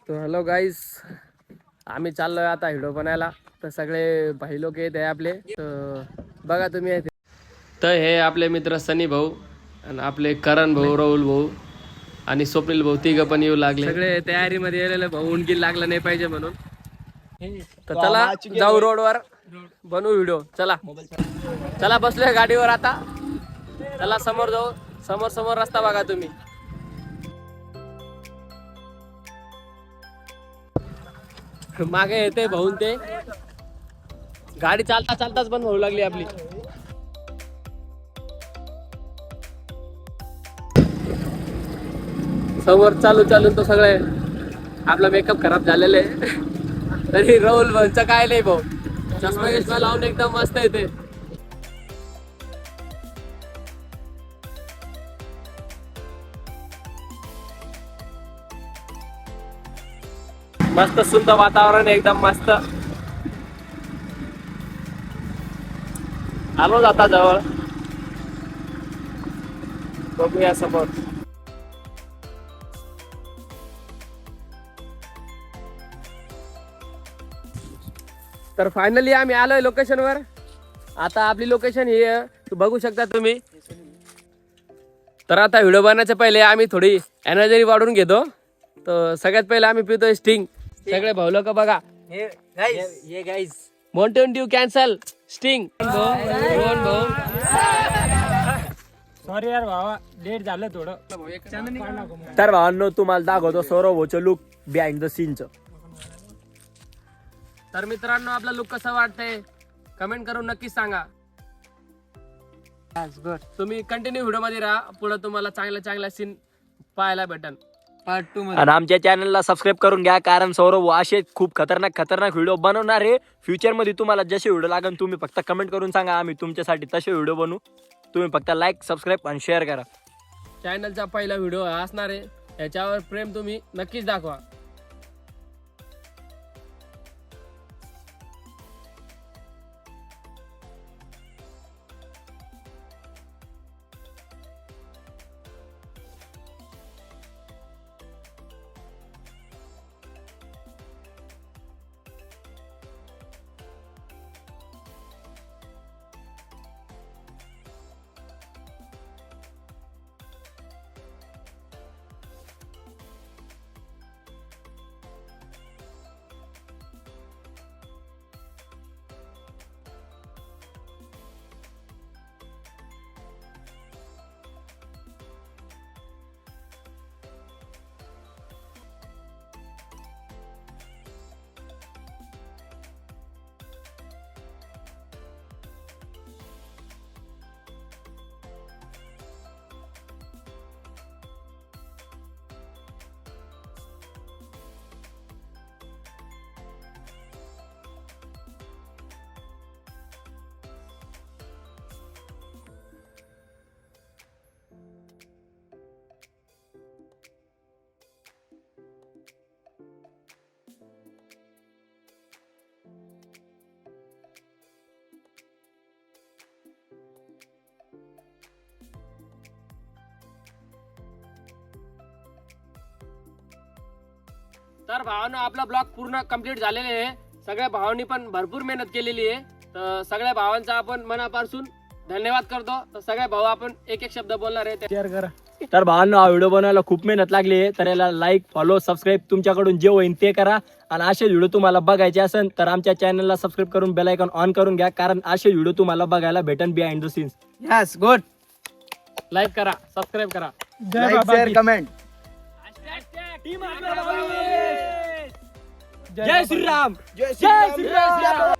तो हॅलो गाईस, आम्ही चाललोय आता व्हिडिओ बनायला. तर सगळे भाई लोक येत आहे आपले, तर बघा तुम्ही येते. तर हे आपले मित्र सनी भाऊ आणि आपले करण भाऊ, राहुल भाऊ आणि स्वप्नील भाऊ तिघ पण येऊ लागले. सगळे तयारीमध्ये गेलेले भाऊ, उनकी लागलं नाही पाहिजे म्हणून. तर चला जाऊ रोडवर, बनवू व्हिडिओ. चला चला, बसलोय गाडीवर आता. चला समोर जाऊ. समोर समोर रस्ता बघा तुम्ही. मागे येते भाऊन ते, गाडी चालता चालताच बंद होऊ लागली आपली. समोर चालू चालू तो सगळे आपला मेकअप खराब झालेले तरी राहुल भाऊंचं काय नाही भाऊ, चष्मा गिष्मा लावून एकदम मस्त येते. मस्त सुंदर वातावरण, एकदम मस्त. आलो जाता जवळ, बघूया समोर. तर फायनली आम्ही आलोय लोकेशन वर. आता आपली लोकेशन ही बघू शकता तुम्ही. तर आता व्हिडिओ बनवायच्या पहिले आम्ही थोडी एनर्जी वाढून घेतो. तर सगळ्यात पहिले आम्ही पितोय स्टिंग. सगळे भाऊ लोक बघा, ये guys Mountain Dew cancel, sting. Sorry यार भावा, लेट झालं थोडं. तर भावांनो, तुम्हाला दाखवतो सौरभ भाऊचं लुक बिहाइंड द सीनचं. तर मित्रांनो, आपला लुक कसा वाटतंय कमेंट करून नक्कीच सांगा. तुम्ही कंटिन्यू व्हिडिओ मध्ये राहा, पुढे तुम्हाला चांगल्या चांगल्या सीन पाहायला भेटन. पार्ट 2 मध्ये. आणि आमच्या चॅनलला सबस्क्राईब करून घ्या, कारण सौरभ भाऊ असे खूप खतरनाक व्हिडिओ बनवणार आहे. फ्युचर मध्ये तुम्हाला जसे व्हिडिओ लागेल तुम्ही फक्त कमेंट करून सांगा, आम्ही तुमच्यासाठी तसे व्हिडिओ बनवू. तुम्ही फक्त लाईक, सबस्क्राईब आणि शेअर करा. चॅनलचा पहिला व्हिडिओ असणार आहे, याच्यावर प्रेम तुम्ही नक्कीच दाखवा. तर भावांनो, आपला ब्लॉग पूर्ण कंप्लीट झालेले आहे. सगळ्या भावांनी पण भरपूर मेहनत केलेली आहे. तर सगळ्या भावांचा आपण मनापासून धन्यवाद करतो. तर सगळ्या भाऊ आपण एक एक शब्द बोलणार आहे, शेअर करा. तर भावांनो, हा व्हिडिओ बनवायला खूप मेहनत लागली आहे. तर याला लाईक, फॉलो, सबस्क्राईब तुमच्याकडून जे होईल ते करा. आणि असे व्हिडिओ तुम्हाला बघायचे असेल तर आमच्या चॅनलला सबस्क्राईब करून बेल आयकॉन ऑन करून घ्या, कारण असे व्हिडिओ तुम्हाला बघायला भेटेल behind the scenes. Yes, good. Like करा, सबस्क्राईब करा. Like, share, comment. जय श्रीराम. जय श्रीराम.